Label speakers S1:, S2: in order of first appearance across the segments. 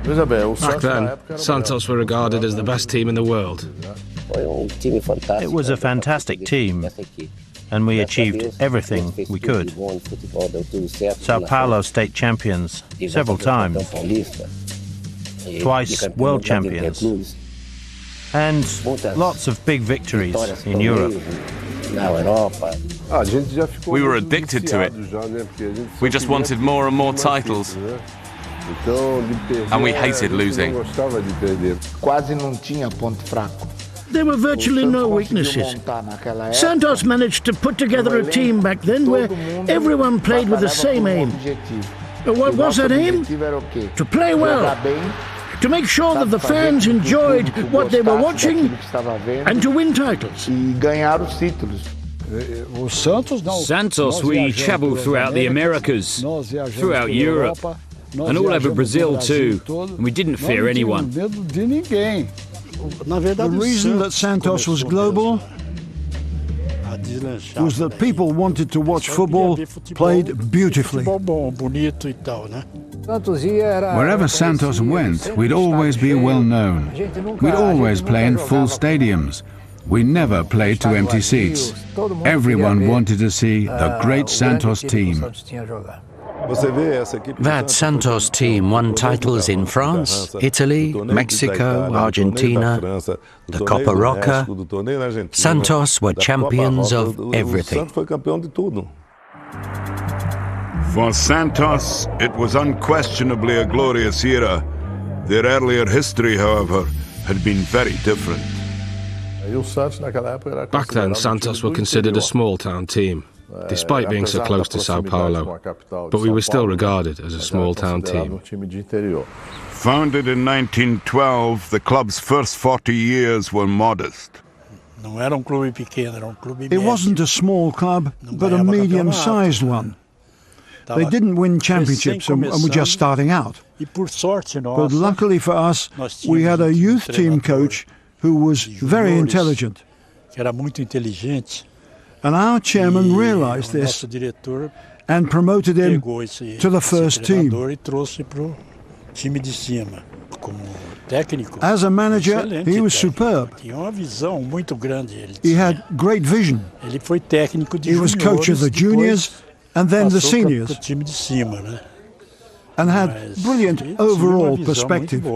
S1: Back then, Santos were regarded as the best team in the world.
S2: It was a fantastic team, and we achieved everything we could. Sao Paulo state champions several times, twice world champions, and lots of big victories in Europe.
S3: We were addicted to it. We just wanted more and more titles. And we hated losing.
S4: There were virtually no weaknesses. Santos managed to put together a team back then where everyone played with the same aim. What was that aim? To play well, to make sure that the fans enjoyed what they were watching, and to win titles.
S5: Santos, we travelled throughout the Americas, throughout Europe, and all over Brazil too, and we didn't fear anyone.
S6: The reason that Santos was global was that people wanted to watch football played beautifully.
S7: Wherever Santos went, we'd always be well known. We'd always play in full stadiums. We never played to empty seats. Everyone wanted to see the great Santos team.
S8: That Santos team won titles in France, Italy, Mexico, Argentina, the Copa Roca. Santos were champions of everything.
S9: For Santos, it was unquestionably a glorious era. Their earlier history, however, had been very different.
S1: Back then, Santos were considered a small-town team, despite being so close to Sao Paulo, but we were still regarded as a small-town team.
S9: Founded in 1912, the club's first 40 years were modest.
S6: It wasn't a small club, but a medium-sized one. They didn't win championships and were just starting out. But luckily for us, we had a youth team coach who was very intelligent. And our chairman realized this and promoted him to the first team. As a manager, he was superb. He had great vision. He was coach of the juniors and then the seniors, and had brilliant overall perspective.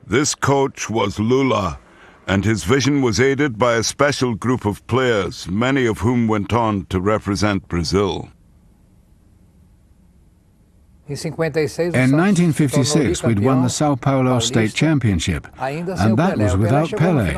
S9: This coach was Lula, and his vision was aided by a special group of players, many of whom went on to represent Brazil.
S7: In 1956, we'd won the Sao Paulo State Championship, and that was without Pele.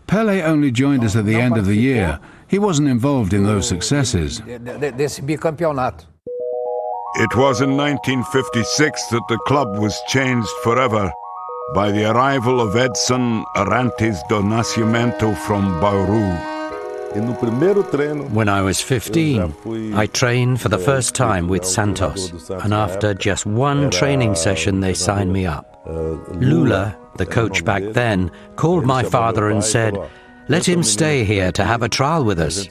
S7: Pele only joined us at the end of the year. He wasn't involved in those successes.
S9: It was in 1956 that the club was changed forever by the arrival of Edson Arantes do Nascimento from Bauru.
S8: When I was 15, I trained for the first time with Santos, and after just one training session they signed me up. Lula, the coach back then, called my father and said, "Let him stay here to have a trial with us."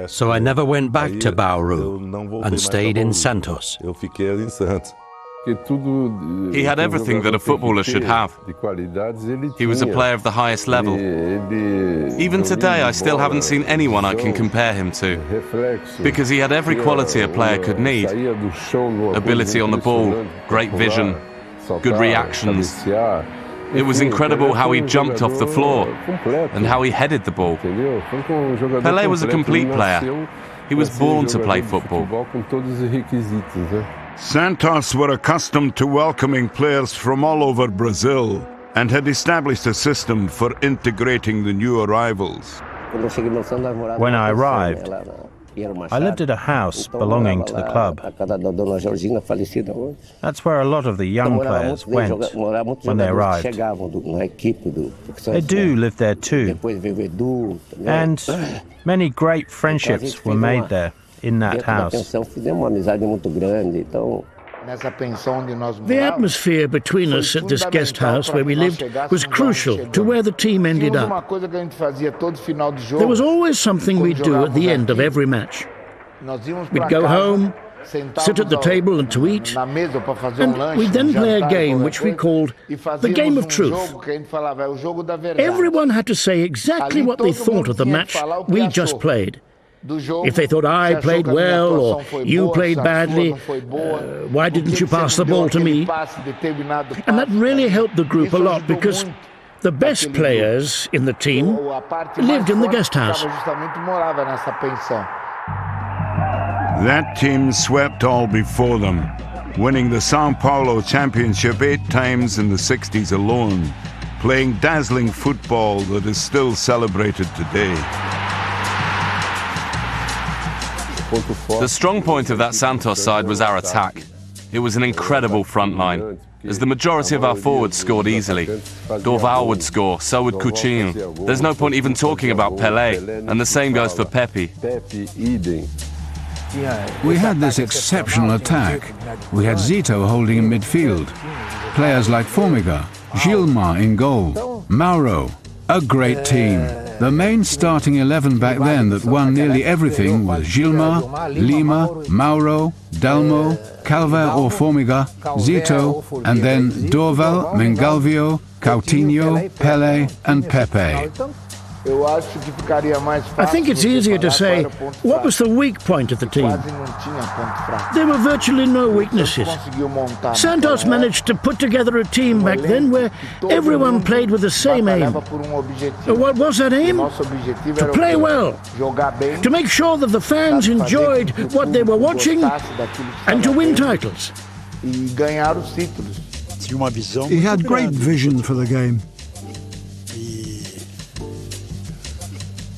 S8: So I never went back to Bauru and stayed in Santos.
S3: He had everything that a footballer should have. He was a player of the highest level. Even today, I still haven't seen anyone I can compare him to, because he had every quality a player could need. Ability on the ball, great vision, good reactions. It was incredible how he jumped off the floor and how he headed the ball. Pelé was a complete player. He was born to play football.
S9: Santos were accustomed to welcoming players from all over Brazil and had established a system for integrating the new arrivals.
S2: When I arrived, I lived at a house belonging to the club. That's where a lot of the young players went when they arrived. They do live there too, and many great friendships were made there in that house.
S4: The atmosphere between us at this guest house where we lived was crucial to where the team ended up. There was always something we'd do at the end of every match. We'd go home, sit at the table and to eat, and we'd then play a game which we called the Game of Truth. Everyone had to say exactly what they thought of the match we just played. If they thought I played well or you played badly, why didn't you pass the ball to me? And that really helped the group a lot because the best players in the team lived in the guest house.
S9: That team swept all before them, winning the São Paulo Championship 8 times in the 60s alone, playing dazzling football that is still celebrated today.
S3: The strong point of that Santos side was our attack. It was an incredible front line, as the majority of our forwards scored easily. Dorval would score, so would Coutinho. There's no point even talking about Pele, and the same goes for Pepe.
S7: We had this exceptional attack. We had Zito holding in midfield. Players like Formiga, Gilmar in goal, Mauro. A great team. The main starting 11 back then that won nearly everything was Gilmar, Lima, Mauro, Dalmo, Calva or Formiga, Zito, and then Dorval, Mengalvio, Coutinho, Pele and Pepe.
S4: I think it's easier to say, what was the weak point of the team? There were virtually no weaknesses. Santos managed to put together a team back then where everyone played with the same aim. What was that aim? To play well, to make sure that the fans enjoyed what they were watching, and to win titles.
S6: He had great vision for the game.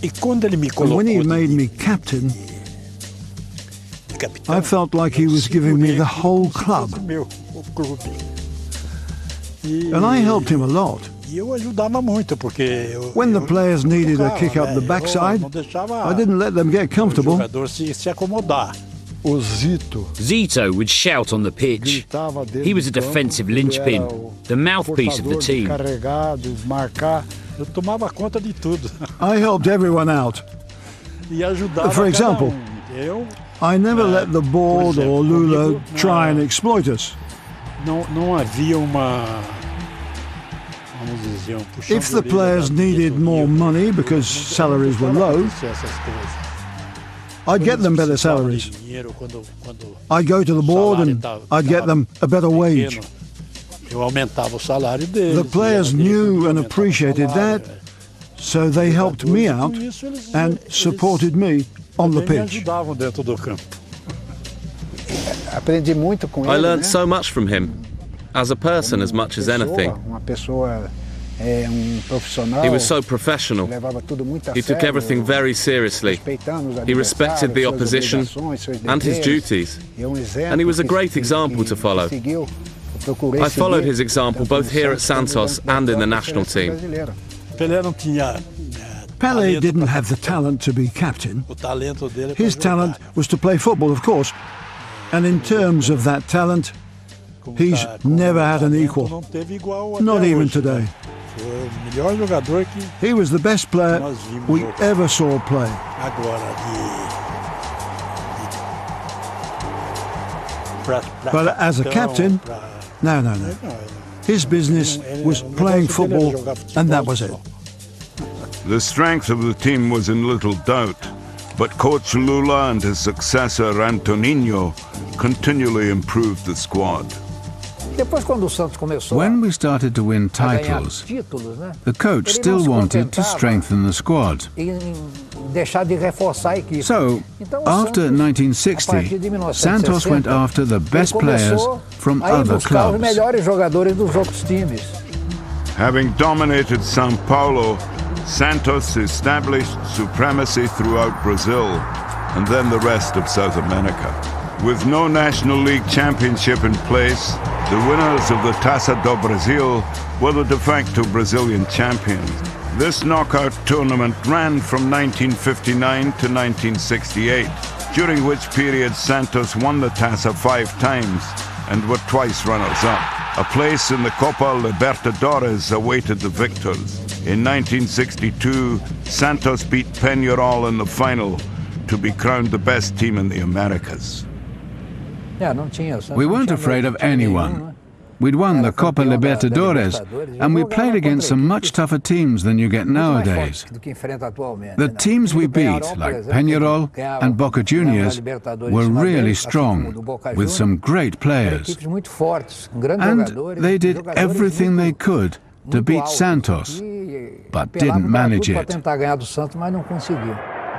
S6: And when he made me captain, I felt like he was giving me the whole club. And I helped him a lot. When the players needed a kick up the backside, I didn't let them get comfortable.
S5: Zito would shout on the pitch. He was a defensive linchpin, the mouthpiece of the team.
S6: I helped everyone out. For example, I never let the board or Lula try and exploit us. If the players needed more money because salaries were low, I'd get them better salaries. I'd go to the board and I'd get them a better wage. The players knew and appreciated that, so they helped me out and supported me on the pitch.
S3: I learned so much from him, as a person as much as anything. He was so professional. He took everything very seriously. He respected the opposition and his duties. And he was a great example to follow. I followed his example both here at Santos and in the national team.
S6: Pele didn't have the talent to be captain. His talent was to play football, of course. And in terms of that talent, he's never had an equal. Not even today. He was the best player we ever saw play. But as a captain, no. His business was playing football, and that was it.
S9: The strength of the team was in little doubt, but Coach Lula and his successor Antoninho continually improved the squad.
S7: When we started to win titles, the coach still wanted to strengthen the squad. So, after 1960, Santos went after the best players from other clubs.
S9: Having dominated São Paulo, Santos established supremacy throughout Brazil and then the rest of South America. With no National League championship in place, the winners of the Taça do Brasil were the de facto Brazilian champions. This knockout tournament ran from 1959 to 1968, during which period Santos won the Taça 5 times and were twice runners-up. A place in the Copa Libertadores awaited the victors. In 1962, Santos beat Peñarol in the final to be crowned the best team in the Americas.
S7: We weren't afraid of anyone. We'd won the Copa Libertadores, and we played against some much tougher teams than you get nowadays. The teams we beat, like Peñarol and Boca Juniors, were really strong, with some great players. And they did everything they could to beat Santos, but didn't manage it.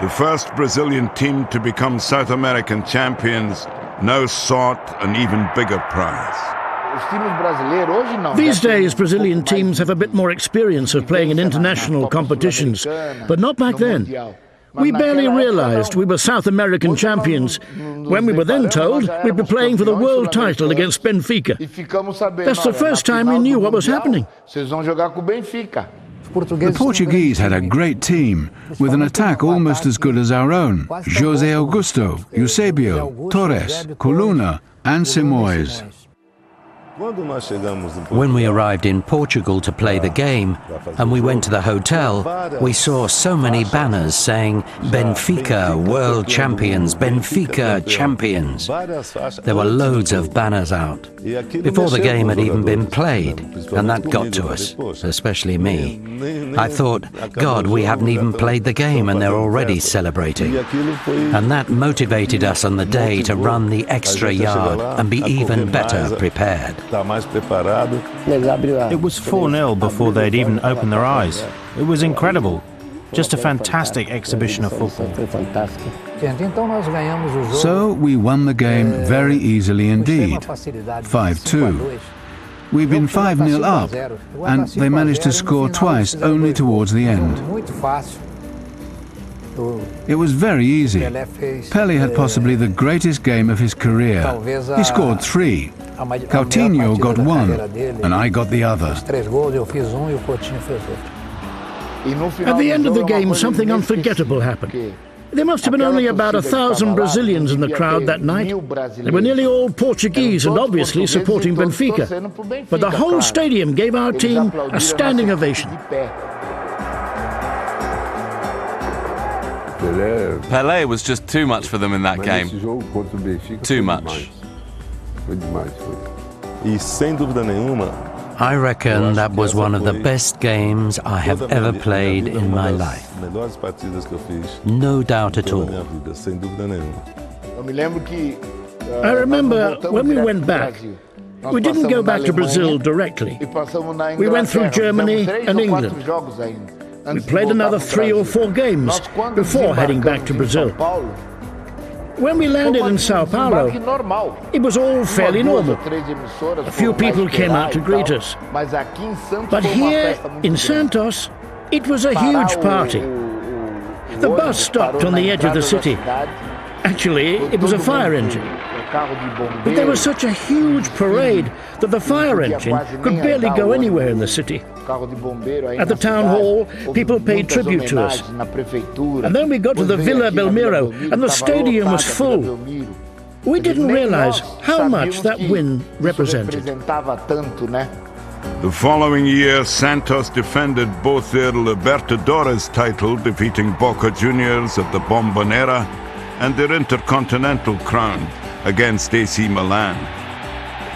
S9: The first Brazilian team to become South American champions now sought an even bigger prize.
S4: These days, Brazilian teams have a bit more experience of playing in international competitions, but not back then. We barely realized we were South American champions when we were then told we'd be playing for the world title against Benfica. That's the first time we knew what was happening.
S7: The Portuguese had a great team, with an attack almost as good as our own. José Augusto, Eusebio, Torres, Coluna and Simões.
S8: When we arrived in Portugal to play the game, and we went to the hotel, we saw so many banners saying, Benfica World Champions, Benfica Champions. There were loads of banners out, before the game had even been played, and that got to us, especially me. I thought, God, we haven't even played the game and they're already celebrating. And that motivated us on the day to run the extra yard and be even better prepared.
S2: It was 4-0 before they'd even opened their eyes. It was incredible. Just a fantastic exhibition of football.
S7: So we won the game very easily indeed, 5-2. We've been 5-0 up, and they managed to score twice only towards the end. It was very easy. Pele had possibly the greatest game of his career. He scored 3. Coutinho got 1, and I got the other.
S4: At the end of the game, something unforgettable happened. There must have been only about 1,000 Brazilians in the crowd that night. They were nearly all Portuguese and obviously supporting Benfica. But the whole stadium gave our team a standing ovation.
S3: Pele was just too much for them in that game. Too much.
S8: I reckon that was one of the best games I have ever played in my life. No doubt at all.
S4: I remember when we went back, we didn't go back to Brazil directly. We went through Germany and England. We played another 3 or 4 games before heading back to Brazil. When we landed in Sao Paulo, it was all fairly normal. A few people came out to greet us. But here in Santos, it was a huge party. The bus stopped on the edge of the city. Actually, it was a fire engine. But there was such a huge parade that the fire engine could barely go anywhere in the city. At the town hall, people paid tribute to us. And then we got to the Villa Belmiro, and the stadium was full. We didn't realize how much that win represented.
S9: The following year, Santos defended both their Libertadores title, defeating Boca Juniors at the Bombonera, and their Intercontinental crown against AC Milan.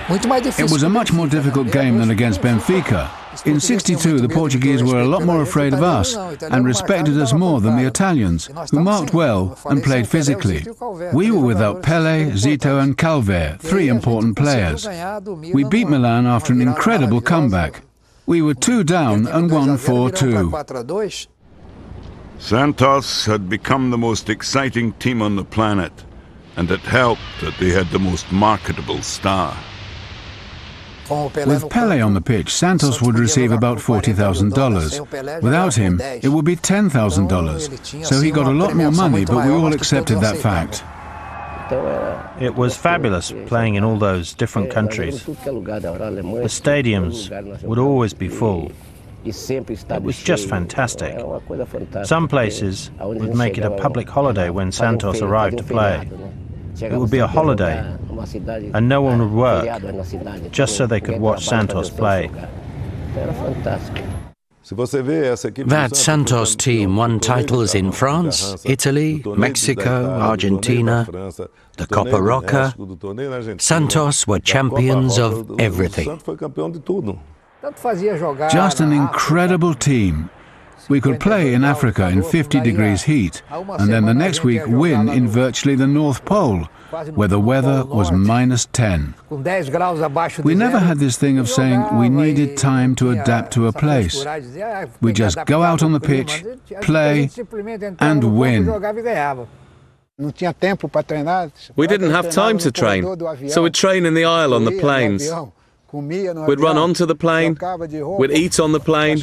S7: It was a much more difficult game than against Benfica. In '62, the Portuguese were a lot more afraid of us and respected us more than the Italians, who marked well and played physically. We were without Pele, Zito and Calvé, 3 important players. We beat Milan after an incredible comeback. We were 2 down and won 4-2.
S9: Santos had become the most exciting team on the planet, and it helped that they had the most marketable star.
S7: With Pele on the pitch, Santos would receive about $40,000. Without him, it would be $10,000. So he got a lot more money, but we all accepted that fact.
S2: It was fabulous playing in all those different countries. The stadiums would always be full. It was just fantastic. Some places would make it a public holiday when Santos arrived to play. It would be a holiday, and no one would work, just so they could watch Santos play.
S8: That Santos team won titles in France, Italy, Mexico, Argentina, the Copa Roca. Santos were champions of everything.
S7: Just an incredible team. We could play in Africa in 50 degrees heat, and then the next week win in virtually the North Pole, where the weather was -10. We never had this thing of saying we needed time to adapt to a place. We just go out on the pitch, play, and win.
S3: We didn't have time to train, so we'd train in the aisle on the planes. We'd run onto the plane, we'd eat on the plane,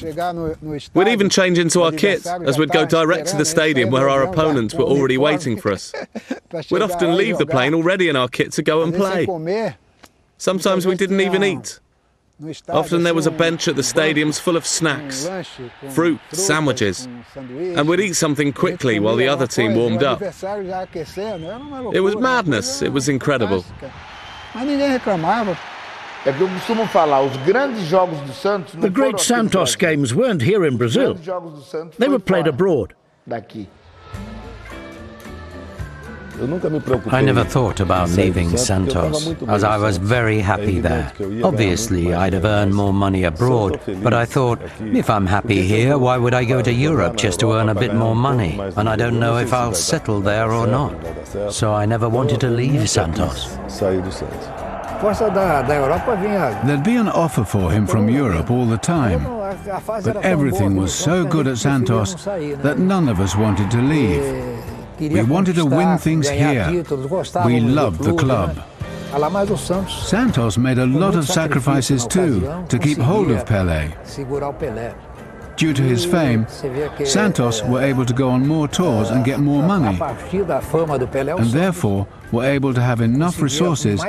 S3: we'd even change into our kit as we'd go direct to the stadium where our opponents were already waiting for us. We'd often leave the plane already in our kit to go and play. Sometimes we didn't even eat. Often there was a bench at the stadiums full of snacks, fruit, sandwiches, and we'd eat something quickly while the other team warmed up. It was madness, it was incredible.
S4: The great Santos games weren't here in Brazil. They were played abroad.
S8: I never thought about leaving Santos, as I was very happy there. Obviously, I'd have earned more money abroad, but I thought, if I'm happy here, why would I go to Europe just to earn a bit more money? And I don't know if I'll settle there or not. So I never wanted to leave Santos.
S7: There'd be an offer for him from Europe all the time, but everything was so good at Santos that none of us wanted to leave. We wanted to win things here. We loved the club. Santos made a lot of sacrifices too to keep hold of Pele. Due to his fame, Santos were able to go on more tours and get more money, and therefore were able to have enough resources